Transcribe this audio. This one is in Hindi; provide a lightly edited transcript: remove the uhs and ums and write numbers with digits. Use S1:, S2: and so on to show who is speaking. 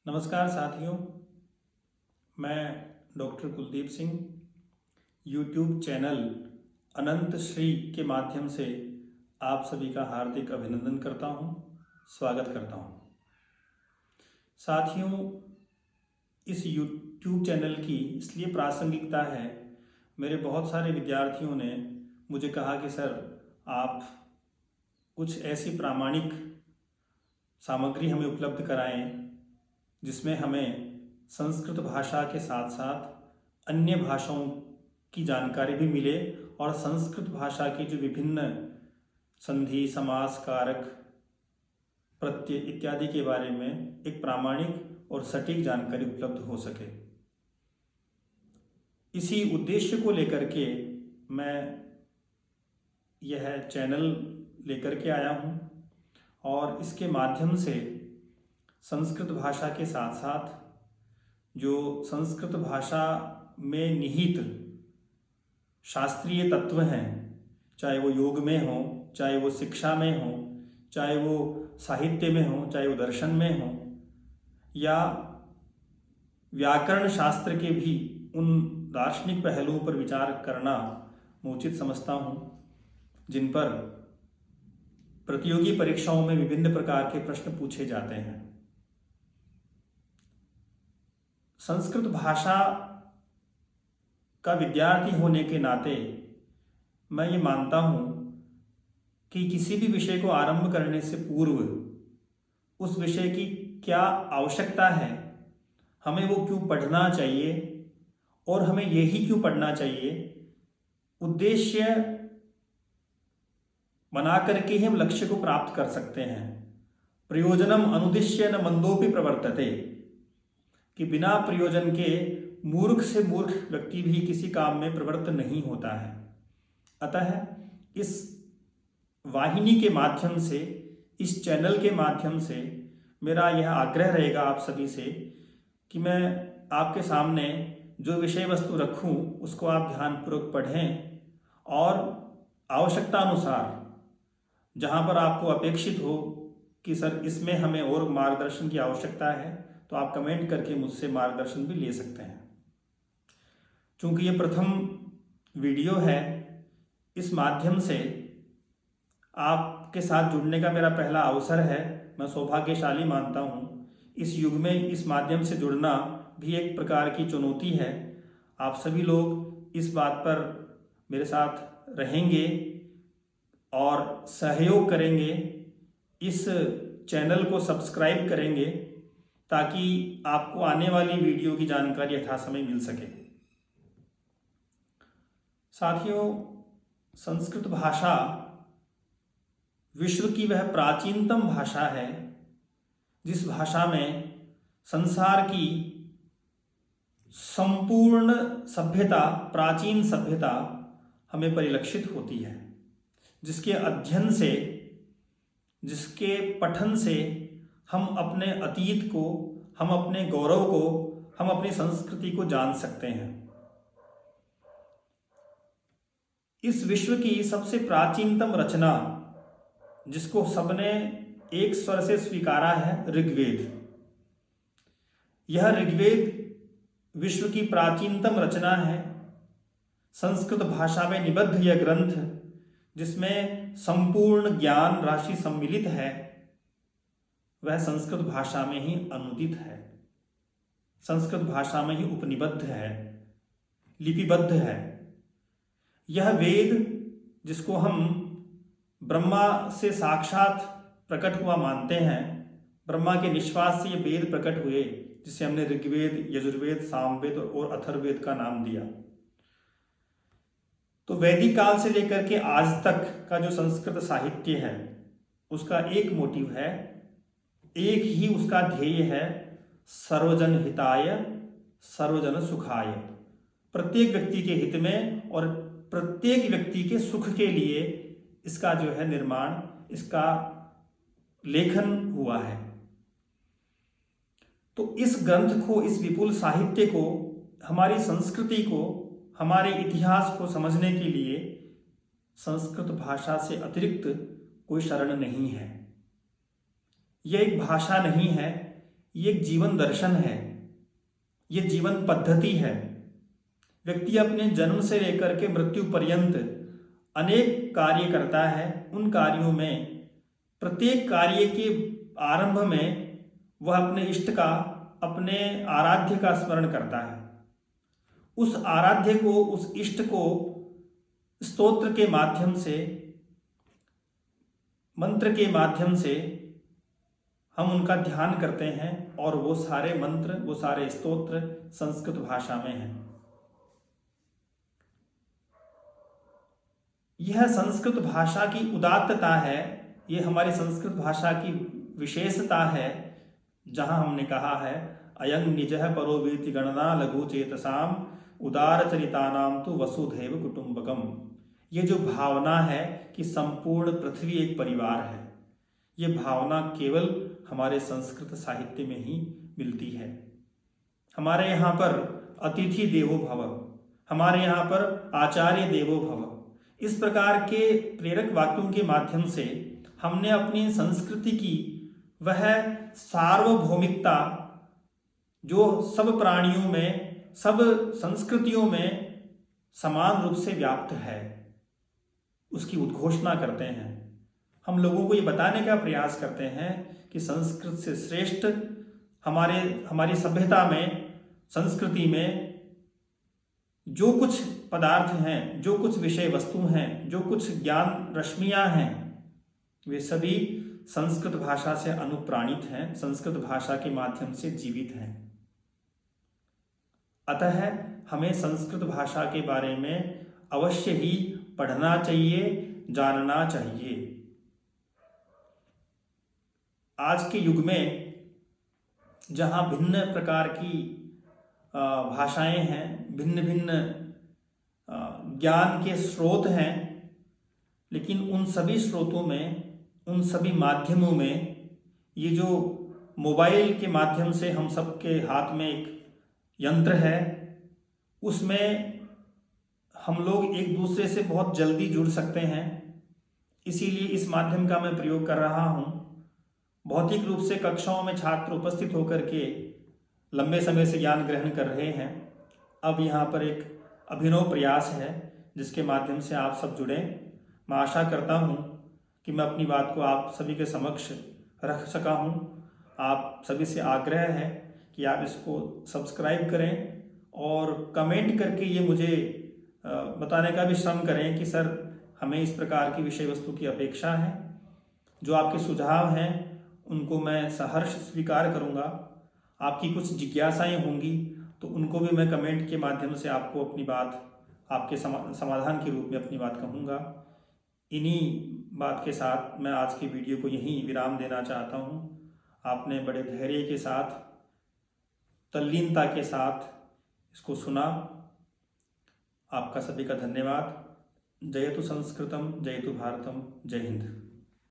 S1: नमस्कार साथियों, मैं doctor Kuldeep Singh YouTube channel Anant Shri के माध्यम से आप सभी का हार्दिक अभिनंदन करता हूं, स्वागत करता हूं। साथियों, इस यूट्यूब चैनल की इसलिए प्रासंगिकता है, मेरे बहुत सारे विद्यार्थियों ने मुझे कहा कि सर आप कुछ ऐसी प्रामाणिक सामग्री हमें उपलब्ध कराएं जिसमें हमें संस्कृत भाषा के साथ साथ अन्य भाषाओं की जानकारी भी मिले और संस्कृत भाषा की जो विभिन्न संधि, समास, कारक, प्रत्यय इत्यादि के बारे में एक प्रामाणिक और सटीक जानकारी उपलब्ध हो सके। इसी उद्देश्य को लेकर के मैं यह चैनल लेकर के आया हूँ और इसके माध्यम से संस्कृत भाषा के साथ साथ जो संस्कृत भाषा में निहित शास्त्रीय तत्व हैं, चाहे वो योग में हो, चाहे वो शिक्षा में हो, चाहे वो साहित्य में हो, चाहे वो दर्शन में हो, या व्याकरण शास्त्र के भी उन दार्शनिक पहलुओं पर विचार करना मैं उचित समझता हूँ जिन पर प्रतियोगी परीक्षाओं में विभिन्न प्रकार के प्रश्न पूछे जाते हैं। संस्कृत भाषा का विद्यार्थी होने के नाते मैं ये मानता हूँ कि किसी भी विषय को आरंभ करने से पूर्व उस विषय की क्या आवश्यकता है, हमें वो क्यों पढ़ना चाहिए और हमें यही क्यों पढ़ना चाहिए, उद्देश्य बना करके ही हम लक्ष्य को प्राप्त कर सकते हैं। प्रयोजनम अनुद्देश्य न मंदोपि प्रवर्तते, कि बिना प्रयोजन के मूर्ख से मूर्ख व्यक्ति भी किसी काम में प्रवृत्त नहीं होता है। अतः इस वाहिनी के माध्यम से, इस चैनल के माध्यम से मेरा यह आग्रह रहेगा आप सभी से कि मैं आपके सामने जो विषय वस्तु रखूं उसको आप ध्यानपूर्वक पढ़ें और आवश्यकता अनुसार जहां पर आपको अपेक्षित हो कि सर इसमें हमें और मार्गदर्शन की आवश्यकता है, तो आप कमेंट करके मुझसे मार्गदर्शन भी ले सकते हैं। चूंकि ये प्रथम वीडियो है, इस माध्यम से आपके साथ जुड़ने का मेरा पहला अवसर है। मैं सौभाग्यशाली मानता हूँ। इस युग में इस माध्यम से जुड़ना भी एक प्रकार की चुनौती है। आप सभी लोग इस बात पर मेरे साथ रहेंगे और सहयोग करेंगे, इस चैनल को सब्सक्राइब करेंगे ताकि आपको आने वाली वीडियो की जानकारी यथासमय मिल सके। साथियों, संस्कृत भाषा विश्व की वह प्राचीनतम भाषा है जिस भाषा में संसार की संपूर्ण सभ्यता, प्राचीन सभ्यता हमें परिलक्षित होती है, जिसके अध्ययन से, जिसके पठन से हम अपने अतीत को, हम अपने गौरव को, हम अपनी संस्कृति को जान सकते हैं। इस विश्व की सबसे प्राचीनतम रचना जिसको सबने एक स्वर से स्वीकारा है, ऋग्वेद। यह ऋग्वेद विश्व की प्राचीनतम रचना है। संस्कृत भाषा में निबद्ध यह ग्रंथ, जिसमें संपूर्ण ज्ञान राशि सम्मिलित है, वह संस्कृत भाषा में ही अनुदित है, संस्कृत भाषा में ही उपनिबद्ध है, लिपिबद्ध है। यह वेद जिसको हम ब्रह्मा से साक्षात प्रकट हुआ मानते हैं, ब्रह्मा के निश्वास से ये वेद प्रकट हुए, जिसे हमने ऋग्वेद, यजुर्वेद, सामवेद और अथर्ववेद का नाम दिया। तो वैदिक काल से लेकर के आज तक का जो संस्कृत साहित्य है, उसका एक मोटिव है, एक ही उसका ध्येय है, सर्वजन हिताय सर्वजन सुखाय। प्रत्येक व्यक्ति के हित में और प्रत्येक व्यक्ति के सुख के लिए इसका जो है निर्माण, इसका लेखन हुआ है। तो इस ग्रंथ को, इस विपुल साहित्य को, हमारी संस्कृति को, हमारे इतिहास को समझने के लिए संस्कृत भाषा से अतिरिक्त कोई शरण नहीं है। यह एक भाषा नहीं है, ये एक जीवन दर्शन है, ये जीवन पद्धति है। व्यक्ति अपने जन्म से लेकर के मृत्यु पर्यंत अनेक कार्य करता है। उन कार्यों में प्रत्येक कार्य के आरंभ में वह अपने इष्ट का, अपने आराध्य का स्मरण करता है। उस आराध्य को, उस इष्ट को स्तोत्र के माध्यम से, मंत्र के माध्यम से हम उनका ध्यान करते हैं और वो सारे मंत्र, वो सारे स्तोत्र संस्कृत भाषा में हैं। यह संस्कृत भाषा की उदात्तता है, ये हमारी संस्कृत भाषा की विशेषता है, जहां हमने कहा है अयं निजः परो वीति गणना लघु चेतसाम उदार चरितानाम तो वसुधैव कुटुंबकम। ये जो भावना है कि संपूर्ण पृथ्वी एक परिवार है, ये भावना केवल हमारे संस्कृत साहित्य में ही मिलती है। हमारे यहाँ पर अतिथि देवो भव, हमारे यहाँ पर आचार्य देवो भव, इस प्रकार के प्रेरक वाक्यों के माध्यम से हमने अपनी संस्कृति की वह सार्वभौमिकता जो सब प्राणियों में, सब संस्कृतियों में समान रूप से व्याप्त है, उसकी उद्घोषणा करते हैं। हम लोगों को ये बताने का प्रयास करते हैं कि संस्कृत से श्रेष्ठ हमारी सभ्यता में, संस्कृति में जो कुछ पदार्थ हैं, जो कुछ विषय वस्तु हैं, जो कुछ ज्ञान रश्मियां हैं, वे सभी संस्कृत भाषा से अनुप्राणित हैं, संस्कृत भाषा के माध्यम से जीवित हैं। अतः हमें संस्कृत भाषा के बारे में अवश्य ही पढ़ना चाहिए, जानना चाहिए। आज के युग में जहाँ भिन्न प्रकार की भाषाएं हैं, भिन्न भिन्न ज्ञान के स्रोत हैं, लेकिन उन सभी स्रोतों में, उन सभी माध्यमों में ये जो मोबाइल के माध्यम से हम सबके हाथ में एक यंत्र है, उसमें हम लोग एक दूसरे से बहुत जल्दी जुड़ सकते हैं। इसीलिए इस माध्यम का मैं प्रयोग कर रहा हूँ। भौतिक रूप से कक्षाओं में छात्र उपस्थित होकर के लंबे समय से ज्ञान ग्रहण कर रहे हैं। अब यहाँ पर एक अभिनव प्रयास है जिसके माध्यम से आप सब जुड़ें। मैं आशा करता हूँ कि मैं अपनी बात को आप सभी के समक्ष रख सका हूँ। आप सभी से आग्रह है कि आप इसको सब्सक्राइब करें और कमेंट करके ये मुझे बताने का भी श्रम करें कि सर हमें इस प्रकार की विषय वस्तु की अपेक्षा है। जो आपके सुझाव हैं उनको मैं सहर्ष स्वीकार करूँगा। आपकी कुछ जिज्ञासाएं होंगी तो उनको भी मैं कमेंट के माध्यम से आपको अपनी बात, आपके समाधान के रूप में अपनी बात कहूँगा। इन्हीं बात के साथ मैं आज की वीडियो को यहीं विराम देना चाहता हूँ। आपने बड़े धैर्य के साथ, तल्लीनता के साथ इसको सुना। आपका सभी का धन्यवाद। जयतु संस्कृतम, जयतु भारतम, जय हिंद।